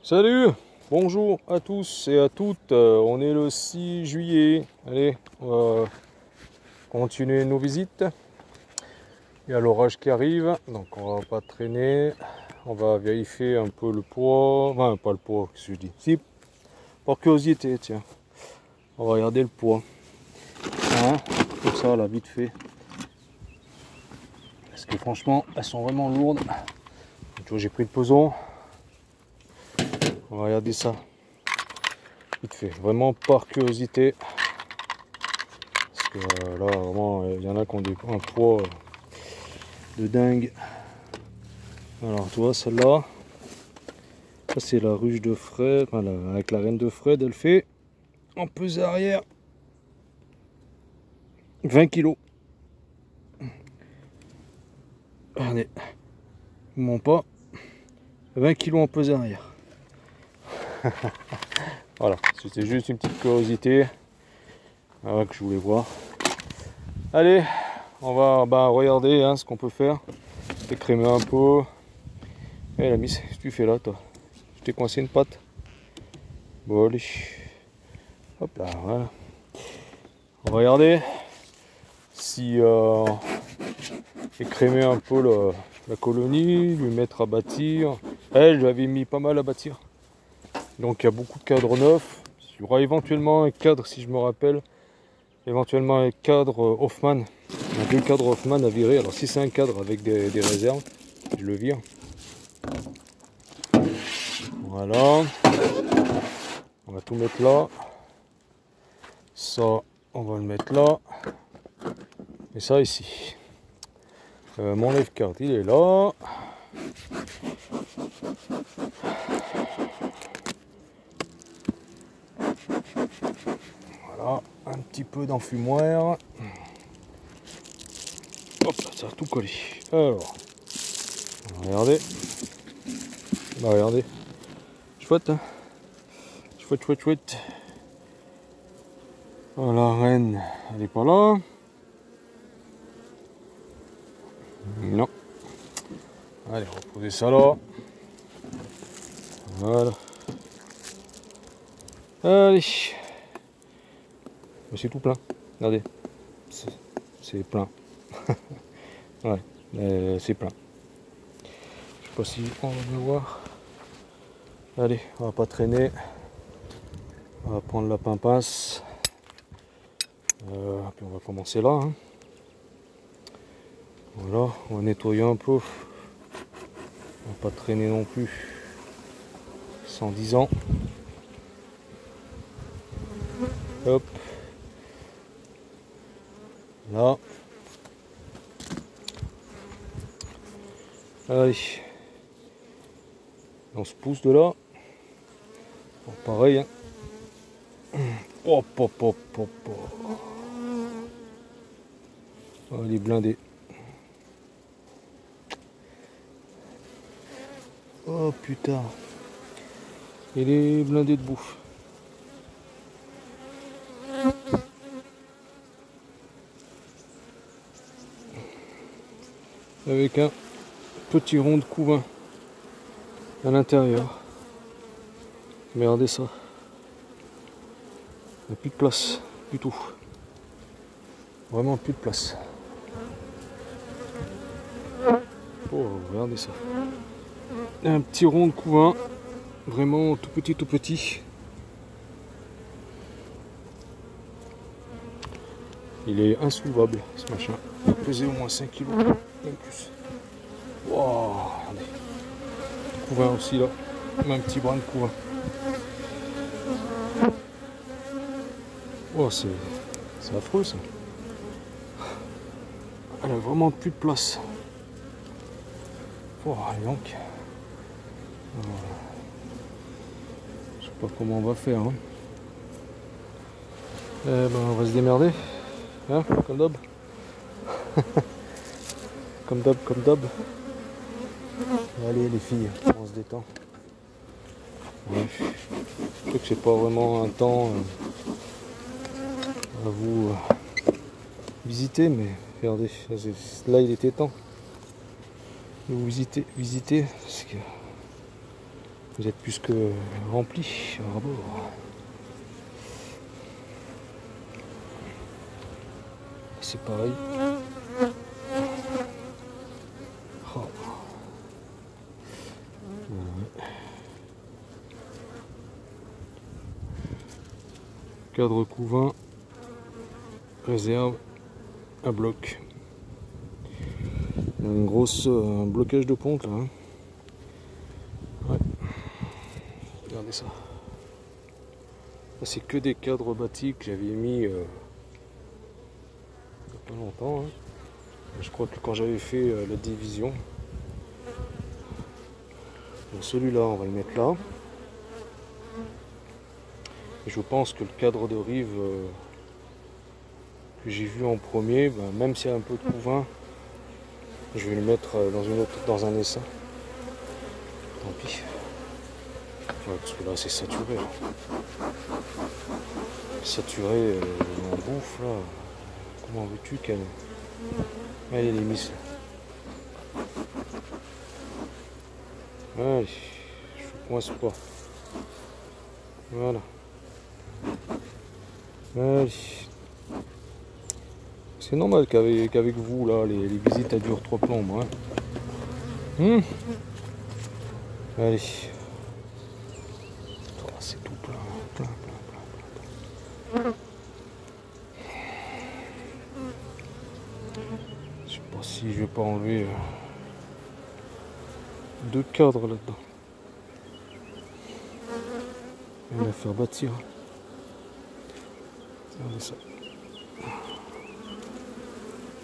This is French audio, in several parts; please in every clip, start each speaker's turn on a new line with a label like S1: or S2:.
S1: Salut, bonjour à tous et à toutes, on est le 6 juillet, allez, on va continuer nos visites. Il y a l'orage qui arrive, donc on va pas traîner, on va vérifier un peu le poids, enfin pas le poids, qu'est-ce que je dis, si, par curiosité, tiens, on va regarder le poids, hein, comme ça là, vite fait, parce que franchement, elles sont vraiment lourdes, tu vois, j'ai pris le peson, on va regarder ça. Vite fait, vraiment par curiosité, parce que là vraiment il y en a qui ont un poids de dingue. Alors tu vois celle-là, ça c'est la ruche de Fred, enfin, avec la reine de Fred, elle fait en pesée arrière 20 kg. Regardez, ils m'ont pas 20 kg en pesée arrière. Voilà, c'était juste une petite curiosité que je voulais voir. Allez, on va regarder ce qu'on peut faire. Écrémer un peu. Eh la mise, qu'est-ce que tu fais là toi? Je t'ai coincé une patte. Bon allez. Hop là, voilà. On va regarder si écrémer un peu la colonie, lui mettre à bâtir. Elle, je l'avais mis pas mal à bâtir. Donc il y a beaucoup de cadres neufs. Il y aura éventuellement un cadre, si je me rappelle, éventuellement un cadre Hoffman. Il y a deux cadres Hoffman à virer. Alors si c'est un cadre avec des réserves, je le vire. Voilà. On va tout mettre là. Ça, on va le mettre là. Et ça ici. Mon lève card, il est là. Voilà, un petit peu d'enfumoir. Hop, ça a tout collé. Alors, regardez. Bah, regardez. Chouette, hein. Chouette, chouette, chouette. La reine, elle est pas là. Non. Allez, on va poser ça là. Voilà. Allez. C'est tout plein. Regardez. C'est plein. Ouais, c'est plein. Je sais pas si on va le voir. Allez, on va pas traîner. On va prendre la pimpasse. Puis on va commencer là. Hein. Voilà, on va nettoyer un peu. On va pas traîner non plus. 110 ans. Hop. Là. Allez. On se pousse de là. Bon, pareil. Hein. Hop, hop, hop, hop, hop. Oh, il est blindé. Oh putain. Il est blindé de bouffe. Avec un petit rond de couvain à l'intérieur. Mais regardez ça. Il n'y a plus de place du tout. Vraiment plus de place. Oh, regardez ça. Un petit rond de couvain. Vraiment tout petit, tout petit. Il est insoulevable ce machin. Il doit peser au moins 5 kg, même plus. Wow, regardez. Couvain aussi là. Un petit brin de couvain. Oh, c'est affreux ça. Elle a vraiment plus de place. Oh, donc. Je sais pas comment on va faire. Hein. On va se démerder. Hein, comme d'hab. Comme d'hab, comme d'hab. Allez les filles, on se détend. Ouais. Je sais que c'est pas vraiment un temps à vous visiter, mais regardez, là il était temps de vous visiter parce que Vous êtes plus que rempli à bord. C'est pareil. Oh. Ouais. Cadre couvain, réserve, à bloc. Il y a une grosse blocage de ponte là. Hein. Ouais. Regardez ça. C'est que des cadres bâtis que j'avais mis il n'y a pas longtemps. Hein. Je crois que quand j'avais fait la division. Donc celui-là, on va le mettre là. Et je pense que le cadre de rive que j'ai vu en premier, ben, même s'il y a un peu de couvain, je vais le mettre dans un essaim. Tant pis. Ouais, parce que là c'est saturé. Là. Saturé en bouffe là. Comment veux-tu qu'elle. Allez les miss. Allez, je coince pas. Voilà. Allez. C'est normal qu'avec vous là, les visites elles durent 3 plombes. Hein. Allez. Oh, c'est tout plein. Je sais pas si je vais pas enlever 2 cadres là-dedans. On va faire bâtir. Regardez ça.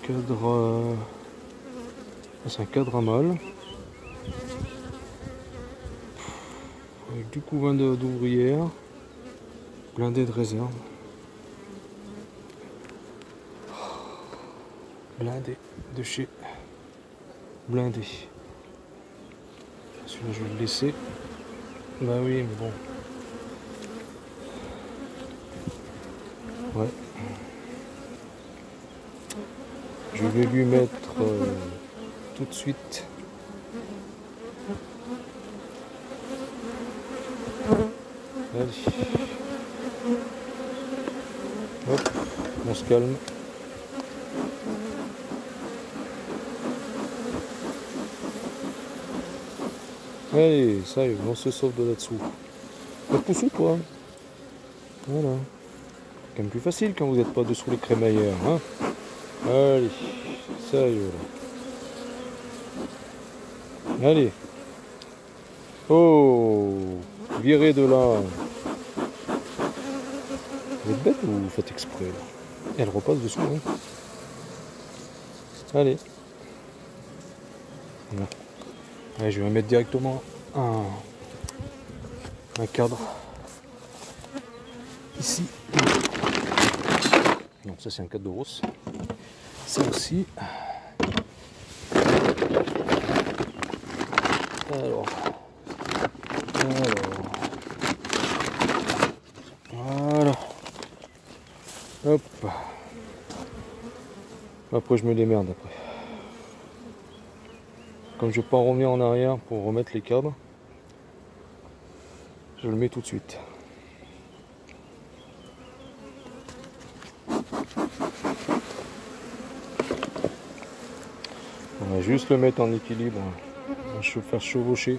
S1: Cadre. C'est un cadre à mâle. Avec du couvain d'ouvrière. Blindé de réserve. Blindé de chez Blindé. Celui-là je vais le laisser. Bah oui mais bon. Ouais. Je vais lui mettre tout de suite. Allez. Hop, on se calme. Allez, ça y est, on se sauve de là-dessous. Un pouce ou quoi? Voilà. C'est quand même plus facile quand vous n'êtes pas dessous les crémaillères. Hein. Allez, ça y est là. Allez. Oh, virez de là. Vous êtes bête ou vous faites exprès là? Elle repasse dessous. Hein. Allez. Voilà. Allez, je vais mettre directement un cadre ici. Donc ça c'est un cadre de hausse. Ça aussi. Alors. Voilà. Hop. Après je me démerde après. Comme je ne vais pas revenir en arrière pour remettre les cadres, je le mets tout de suite. On va juste le mettre en équilibre, je vais faire chevaucher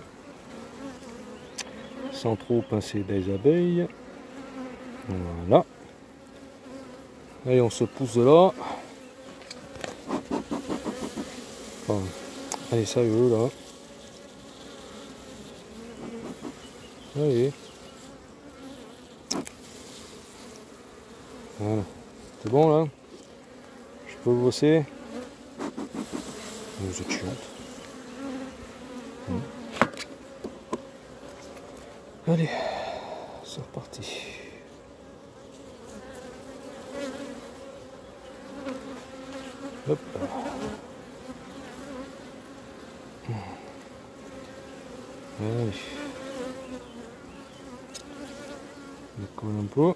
S1: sans trop pincer des abeilles. Voilà. Allez, on se pousse de là. Enfin, allez, ça y est, là. Allez. Voilà. C'est bon, là? Je peux bosser? Vous êtes chiante. Allez, c'est reparti. Hop. Allez. On colle un peu. Là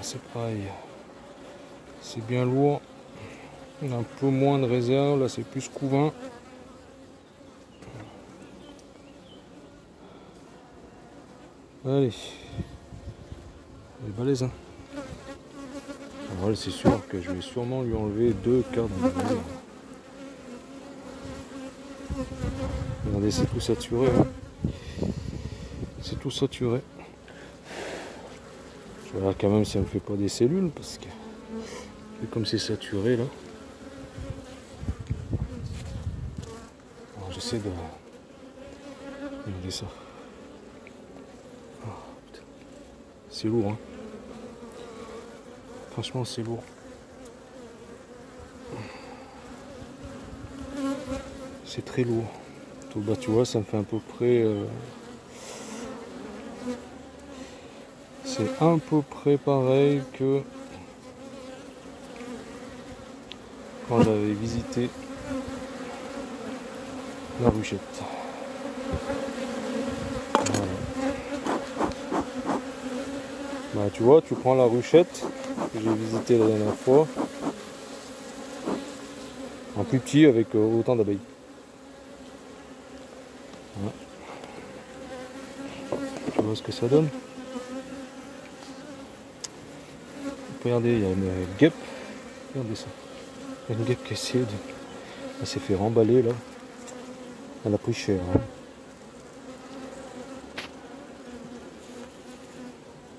S1: c'est pareil. C'est bien lourd. On a un peu moins de réserve. Là c'est plus couvain. Allez. Elle est balèze, hein. Alors, c'est sûr que je vais sûrement lui enlever 2 cadres. Regardez, c'est tout saturé. Hein. C'est tout saturé. Je vais voir quand même si elle me fait pas des cellules parce que comme c'est saturé là. J'essaie de regarder ça. Oh, c'est lourd, hein. Franchement, c'est lourd. C'est très lourd. Tout bas, tu vois, ça me fait à peu près. C'est à peu près pareil que quand j'avais visité la ruchette. Voilà. Bah, tu vois, tu prends la ruchette que j'ai visité la dernière fois, en plus petit avec autant d'abeilles. Voilà. Tu vois ce que ça donne. Regardez, il y a une guêpe. Regardez ça. Il y a une guêpe qui essaie de... Elle s'est fait remballer là. Elle a pris cher. Hein.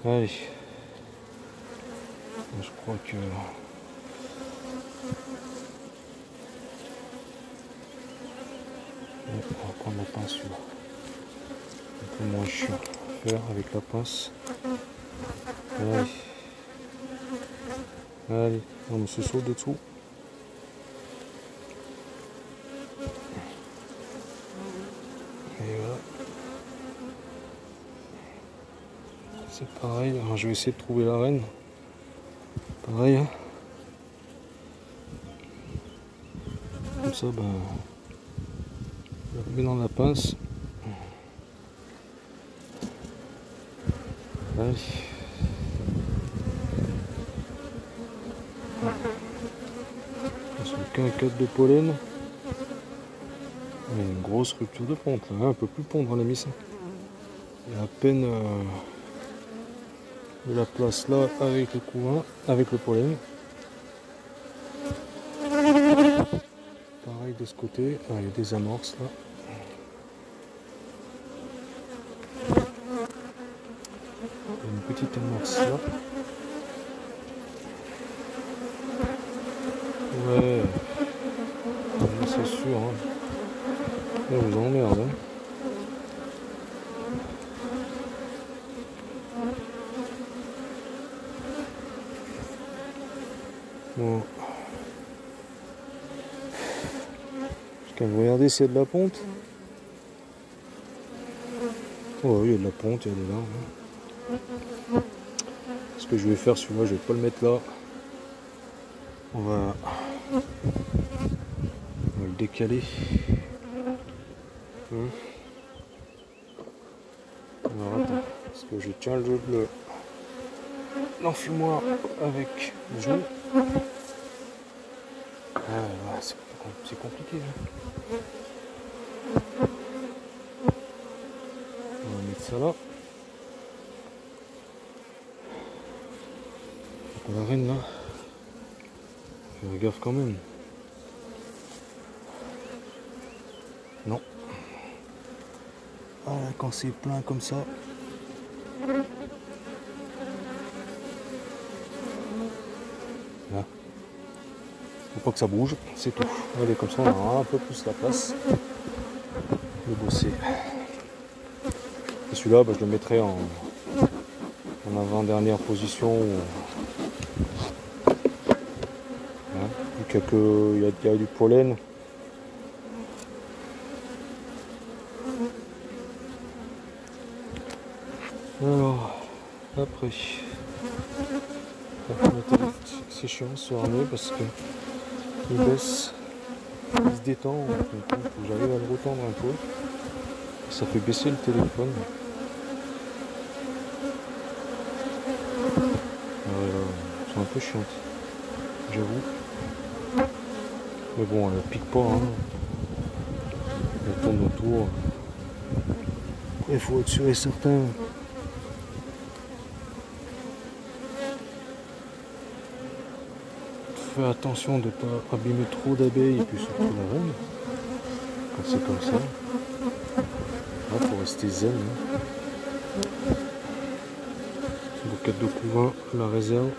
S1: Allez. Je crois que... On va prendre la pince là. Un peu moins chiant à faire avec la pince. Allez. Allez, on me se saute dessous. Et voilà. C'est pareil. Alors, je vais essayer de trouver la reine. Pareil. Hein. Comme ça, ben, je la mets dans la pince. Allez. Qu'un cadre de pollen. Il y a une grosse rupture de ponte là, hein, un peu plus pondre la mise. Il y a à peine de la place là avec le couvain, avec le pollen. Pareil de ce côté, ah, il y a des amorces là. Il y a une petite amorce là. Ouais, c'est sûr. Hein. Là, vous emmerde. Hein. Bon. Quand vous regardez s'il y a de la ponte. Oh, il y a de la ponte, il y a des larves. Hein. Ce que je vais faire, celui-là, je vais pas le mettre là. On va le décaler. Alors attends, parce que je tiens l'enfumoir avec le genou. Ah, c'est compliqué. Hein. On va mettre ça là. Donc la reine là. Fais gaffe quand même. Non. Ah là, quand c'est plein comme ça. Là. Faut pas que ça bouge, c'est tout. Allez, comme ça on aura un peu plus la place de bosser. Et celui-là, bah, je le mettrai en avant-dernière position. Hein, il y a du pollen. Alors, après, c'est chiant ce harnais parce que il baisse, il se détend, donc il faut que j'arrive à le retendre un peu. Ça fait baisser le téléphone. C'est un peu chiant, j'avoue. Mais bon, elle pique pas, hein. Elle tourne autour. Il faut être sûr et certain fais attention de ne pas abîmer trop d'abeilles et puis surtout la reine. Quand c'est comme ça. Il faut rester zen. Hein. Bouquette de couvain, la réserve.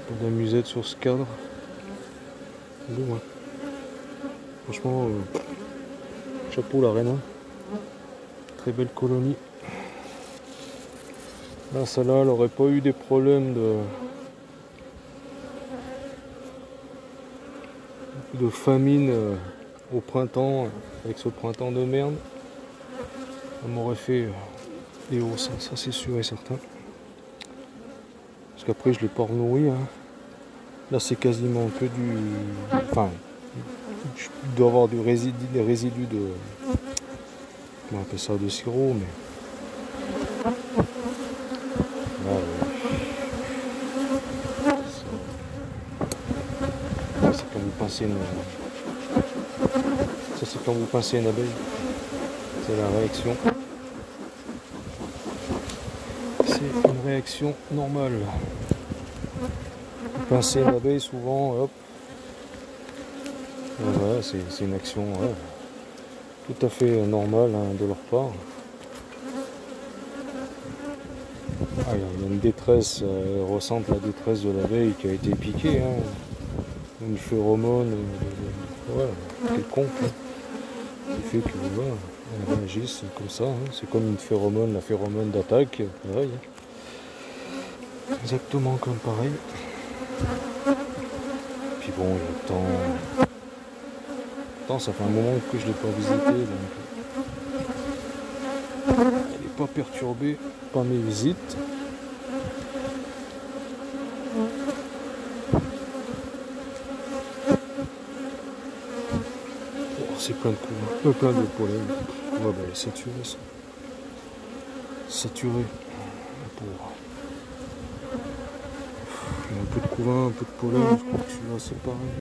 S1: Pas de musette sur ce cadre. Bon, ouais. Franchement, chapeau la reine. Hein. Très belle colonie. Là, celle-là, elle n'aurait pas eu des problèmes de famine au printemps, avec ce printemps de merde. Elle m'aurait fait des hausses, ça c'est sûr et certain. Parce qu'après, je l'ai pas renourri. Hein. Là, c'est quasiment que du... Enfin, je dois avoir des résidus de... Comment on appelle ça, de sirop, mais... C'est quand vous pincez une... Ça c'est quand vous pincez une abeille. C'est la réaction. C'est une réaction normale. Vous pincez une abeille souvent, hop. Voilà, c'est une action tout à fait normale hein, de leur part. Ah, il y a une détresse, elle ressentent la détresse de l'abeille qui a été piquée. Hein. Une phéromone, quelconque, hein, qui fait que voilà, elles réagissent comme ça. Hein. C'est comme une phéromone, la phéromone d'attaque, pareil. Hein. Exactement comme pareil. Puis bon, il y a le temps. Pourtant, ça fait un moment que je ne l'ai pas visité, donc elle n'est pas perturbée par mes visites. C'est plein de coups, plein de pollen. Ouais, bah, elle est saturée, ça. Saturée. Pour... Il y a un peu de couvain, un peu de pollen. Je crois que celui-là, c'est pareil.